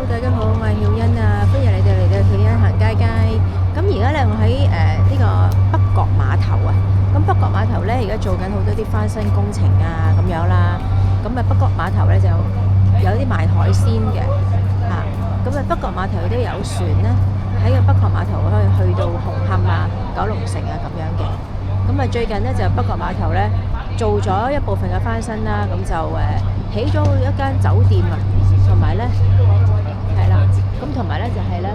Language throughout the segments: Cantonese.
大家好，我係曉欣啊，歡迎你哋嚟到曉欣行街街。咁而家咧，我喺呢個北角碼頭啊。咁北角碼頭咧，而家做緊好多啲翻新工程啊，咁樣啦。咁啊，北角碼頭咧就有啲賣海鮮嘅嚇。咁啊，北角碼頭都有船咧，喺個北角碼頭可以去到紅磡啊、九龍城啊咁樣嘅。咁啊，最近咧就北角碼頭咧做咗一部分嘅翻新啦，咁就起咗一間酒店啊，同埋咧係啦，咁同埋咧就係咧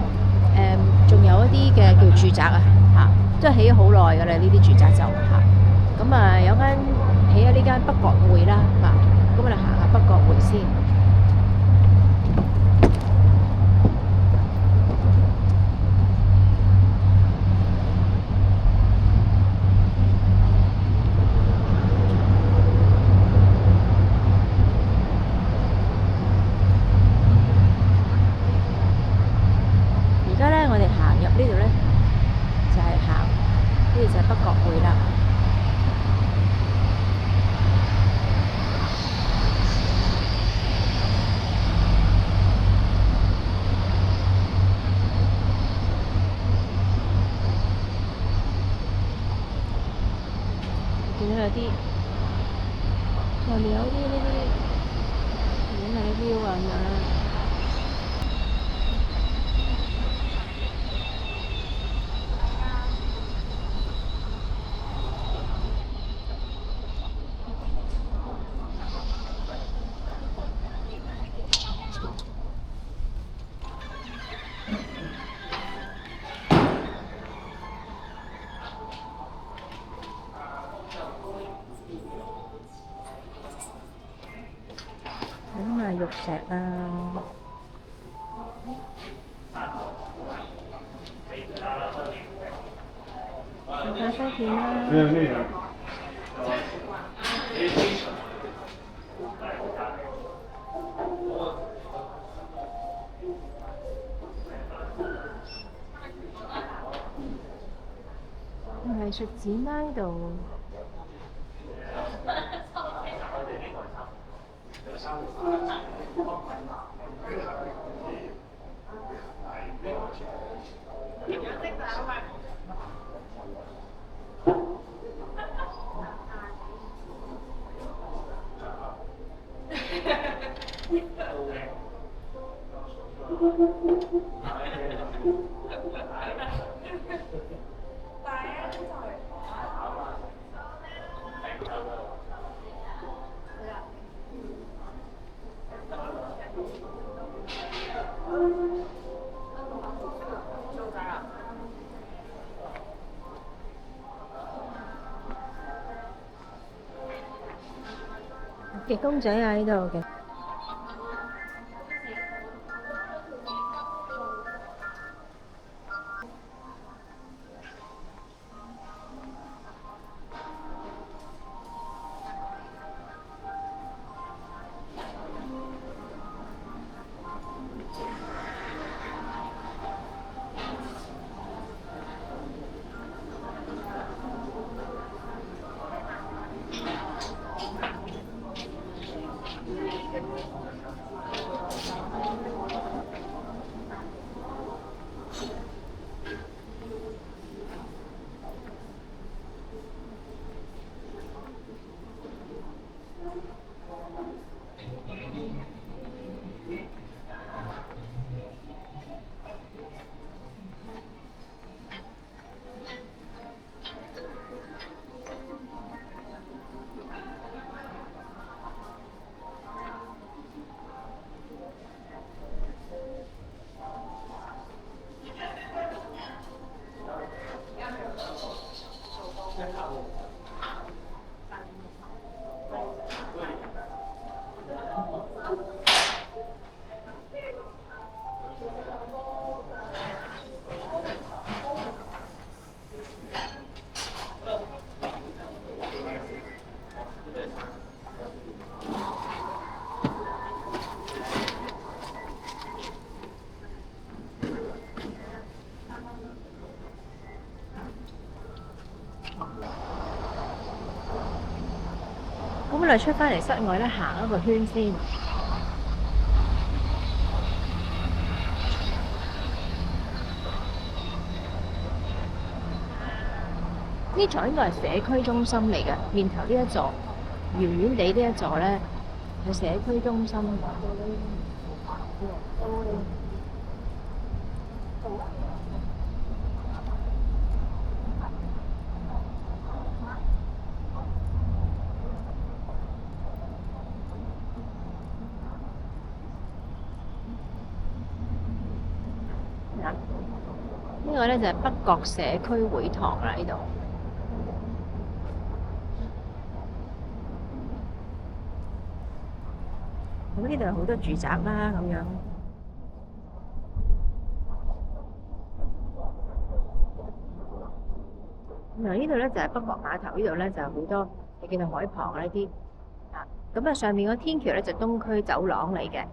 仲有一啲嘅叫住宅啊嚇，即係起咗好耐㗎啦，呢啲住宅就嚇。咁啊有間起咗呢間北角匯啦嚇，咁我哋行下北角匯先。而家咧我哋行入呢度咧就係行呢度就係北角匯啦。見到有啲上面有啲呢啲影下啲 view 啊咁樣啦。咁啊，玉石啊，有咖啡片啦。藝術展啦呢度。嘅公仔啊，呢度嘅。咁我哋出返嚟室外咧，行一個圈先。呢座應該係社區中心嚟嘅，面頭呢一座圓圓地呢一座咧係社區中心。呢個咧就係北角社區會堂啦，呢度。咁呢度有好多住宅啦，咁樣。嗱，呢度咧就係北角碼頭，呢度咧就好多你見到海旁呢啲啊。咁啊，上面個天橋咧就東區走廊嚟嘅，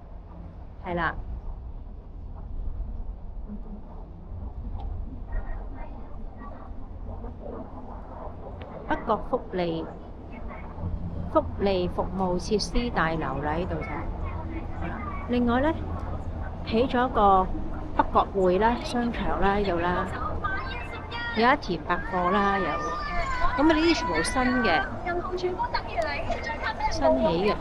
係啦。北角福利服務設施大樓啦，呢度就係。另外咧，起咗個北角匯啦、商場啦，呢度啦，有一田百貨啦，有。咁啊，呢啲全部新嘅，新起嘅。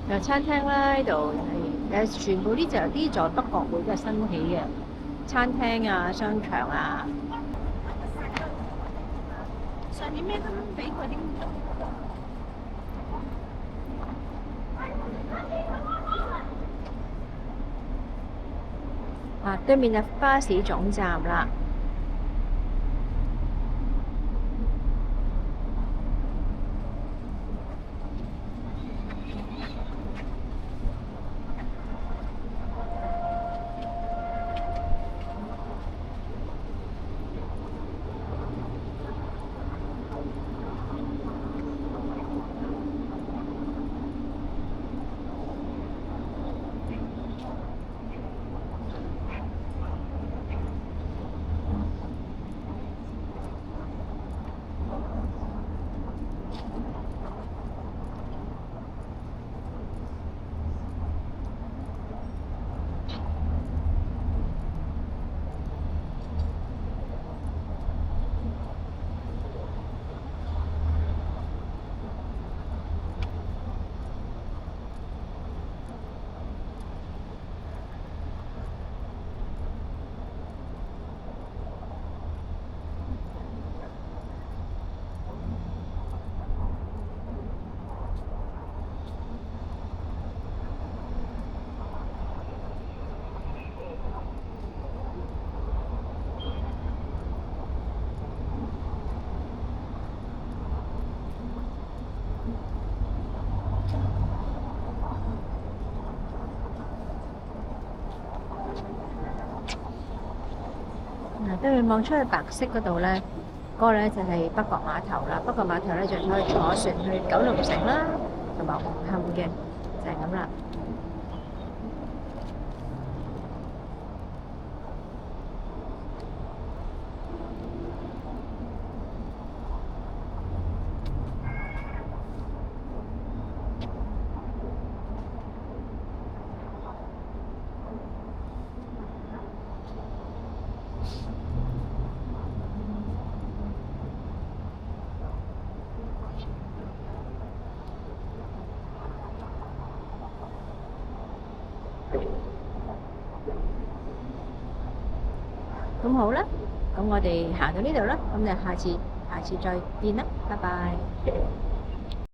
有餐廳啦，呢度係全部呢座北角會都係新起嘅餐廳啊、商場啊。上年咩都俾佢啲。對面就巴士總站啦。對面望出去白色嗰度咧，嗰個咧就係北角碼頭啦。北角碼頭咧就可以坐船去九龍城啦，同埋紅磡嘅，就係咁啦。咁好啦，咁我哋行到呢度啦，咁就下次再見啦，拜拜。